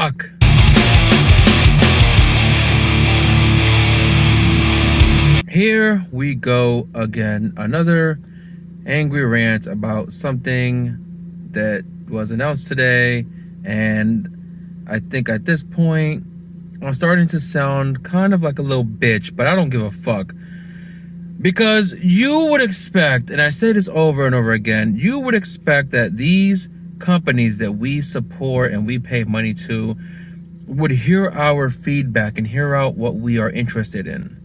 fuck? Here we go again. Another angry rant about something that was announced today. And I think at this point, I'm starting to sound kind of like a little bitch, but I don't give a fuck. Because you would expect, and I say this over and over again, you would expect that these companies that we support and we pay money to would hear our feedback and hear out what we are interested in.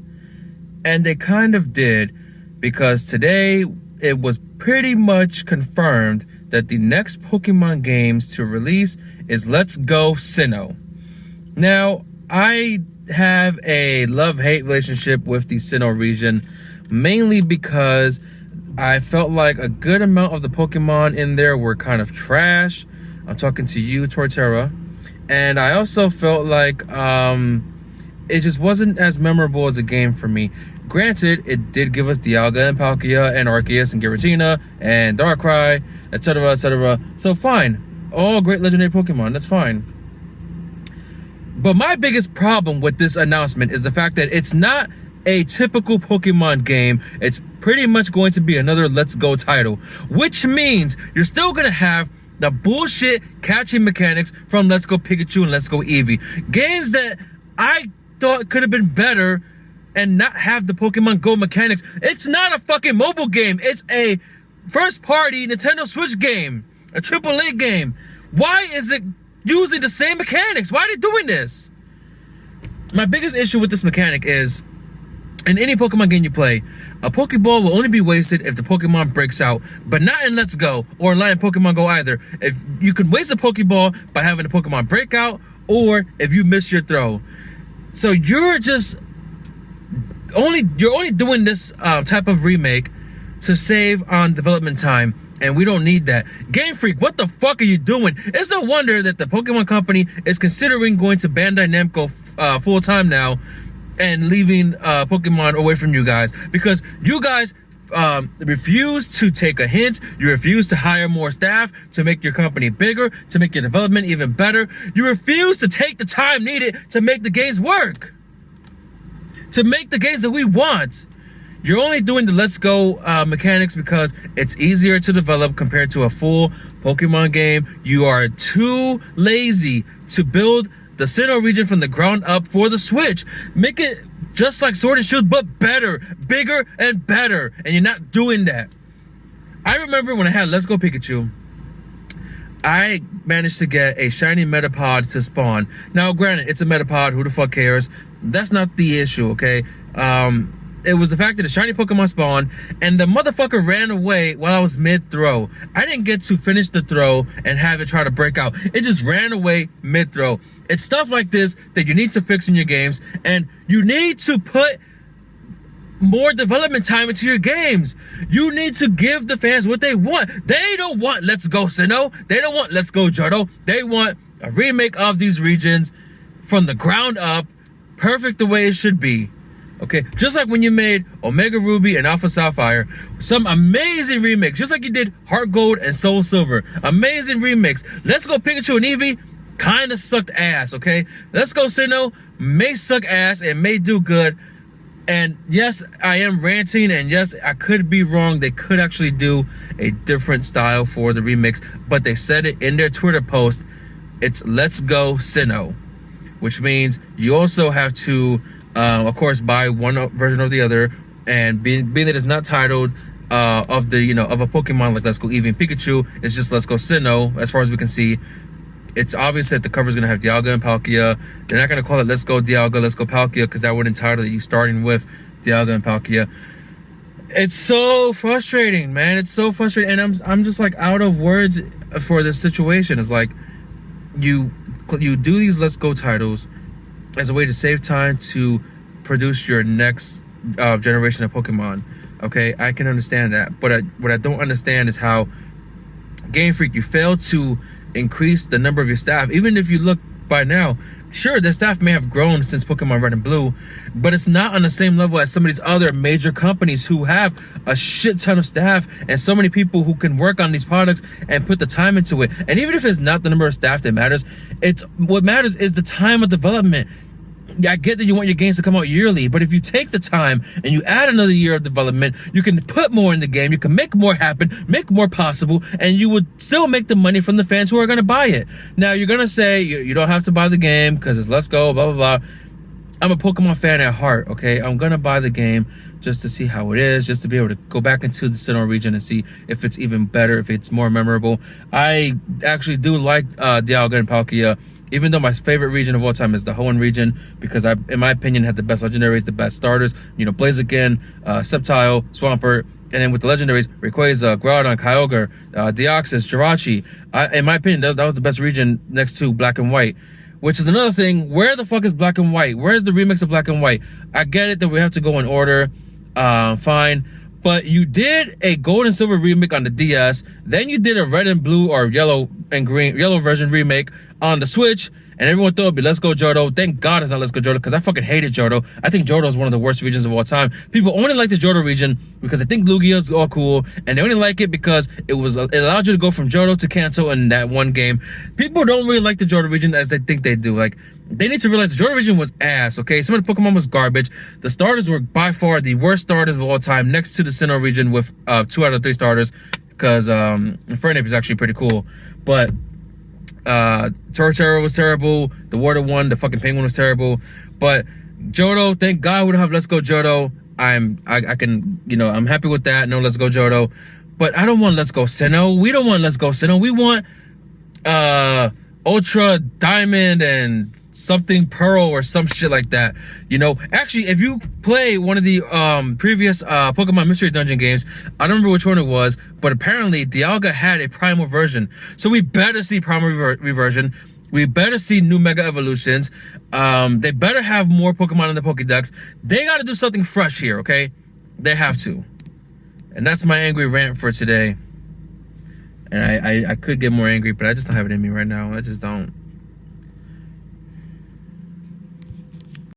And they kind of did, because today it was pretty much confirmed that the next Pokemon games to release is Let's Go Sinoh. Now, I have a love-hate relationship with the Sinoh region, mainly because I felt like a good amount of the Pokemon in there were kind of trash. I'm talking to you, Torterra. And I also felt like it just wasn't as memorable as a game for me. Granted, it did give us Dialga and Palkia and Arceus and Giratina and Darkrai, etc., etc. So fine. All great legendary Pokemon. That's fine. But my biggest problem with this announcement is the fact that it's not a typical Pokemon game. It's pretty much going to be another Let's Go title, which means you're still going to have the bullshit catching mechanics from Let's Go Pikachu and Let's Go Eevee. Games that I thought could have been better and not have the Pokemon Go mechanics. It's not a fucking mobile game. It's a first-party Nintendo Switch game, a AAA game. Why is it using the same mechanics? Why are they doing this? My biggest issue with this mechanic is, in any Pokemon game you play, a Pokeball will only be wasted if the Pokemon breaks out, but not in Let's Go or in Pokemon Go either. If you can waste a Pokeball by having the Pokemon break out, or if you miss your throw. So you're only doing this type of remake to save on development time, and we don't need that. Game Freak, what the fuck are you doing? It's no wonder that the Pokemon Company is considering going to Bandai Namco full time now and leaving Pokemon away from you guys, because you guys refuse to take a hint. You refuse to hire more staff to make your company bigger, to make your development even better. You refuse to take the time needed to make the games work, to make the games that we want. You're only doing the Let's Go mechanics because it's easier to develop compared to a full Pokemon game. You are too lazy to build the Sinnoh region from the ground up for the Switch. Make it just like Sword and Shield, but better, bigger, and better. And you're not doing that. I remember when I had Let's Go Pikachu, I managed to get a shiny Metapod to spawn. Now, granted, it's a Metapod. Who the fuck cares? That's not the issue, okay? It was the fact that the shiny Pokemon spawned and the motherfucker ran away while I was mid-throw. I didn't get to finish the throw and have it try to break out. It just ran away mid-throw. It's stuff like this that you need to fix in your games, and you need to put more development time into your games. You need to give the fans what they want. They don't want Let's Go Sinnoh. They don't want Let's Go Johto. They want a remake of these regions from the ground up, perfect the way it should be. Okay, just like when you made Omega Ruby and Alpha Sapphire, some amazing remakes, just like you did Heart Gold and Soul Silver. Amazing remakes. Let's Go Pikachu and Eevee kind of sucked ass, okay? Let's Go Sinnoh may suck ass and may do good. And yes, I am ranting, and yes, I could be wrong. They could actually do a different style for the remix, but they said it in their Twitter post. It's Let's Go Sinnoh, which means you also have to of course, buy one version or the other, and being that it's not titled of a Pokemon like Let's Go Eevee and Pikachu, it's just Let's Go Sinnoh. As far as we can see, it's obvious that the cover is gonna have Dialga and Palkia. They're not gonna call it Let's Go Dialga, Let's Go Palkia, because that would entitle you starting with Dialga and Palkia. It's so frustrating, man. It's so frustrating, and I'm just like out of words for this situation. It's like you do these Let's Go titles as a way to save time to produce your next generation of Pokemon. Okay, I can understand that, but what I don't understand is how Game Freak, you fail to increase the number of your staff. Even if you look by now. Sure, the staff may have grown since Pokemon Red and Blue, but it's not on the same level as some of these other major companies who have a shit ton of staff and so many people who can work on these products and put the time into it. And even if it's not the number of staff that matters, it's what matters is the time of development. I get that you want your games to come out yearly, but if you take the time and you add another year of development, you can put more in the game, you can make more happen, make more possible, and you would still make the money from the fans who are going to buy it. Now, you're going to say you don't have to buy the game because it's Let's Go, blah, blah, blah. I'm a Pokemon fan at heart, okay? I'm going to buy the game just to see how it is, just to be able to go back into the Sinoh region and see if it's even better, if it's more memorable. I actually do like Dialga and Palkia, even though my favorite region of all time is the Hoenn region, because in my opinion, had the best legendaries, the best starters. You know, Blaziken, Sceptile, Swampert, and then with the legendaries, Rayquaza, Groudon, Kyogre, Deoxys, Jirachi. In my opinion, that was the best region next to Black and White. Which is another thing, where the fuck is Black and White? Where's the remix of Black and White? I get it that we have to go in order, fine. But you did a Gold and Silver remake on the DS, then you did a Red and Blue or Yellow and Green, Yellow version remake on the Switch, and everyone thought it'd be Let's Go Johto. Thank God it's not Let's Go Johto, because I fucking hated Johto. I think Johto is one of the worst regions of all time. People only like the Johto region because they think Lugia's all cool, and they only like it because it allowed you to go from Johto to Kanto in that one game. People don't really like the Johto region as they think they do. Like, they need to realize the Johto region was ass, okay? Some of the Pokemon was garbage. The starters were by far the worst starters of all time, next to the Sinnoh region with 2 out of 3 starters, because Fernape is actually pretty cool. But Torterra was terrible. The Water one, the fucking Penguin was terrible. But Johto, thank God we don't have Let's Go Johto. I can, you know, I'm happy with that. No Let's Go Johto. But I don't want Let's Go Sinnoh. We don't want Let's Go Sinnoh. We want Ultra Diamond and something Pearl or some shit like that. You know, actually, if you play one of the previous Pokemon Mystery Dungeon games, I don't remember which one it was, but apparently Dialga had a primal version. So we better see primal reversion. We better see new Mega Evolutions. They better have more Pokemon in the Pokédex. They got to do something fresh here, okay? They have to. And that's my angry rant for today. And I could get more angry, but I just don't have it in me right now. I just don't.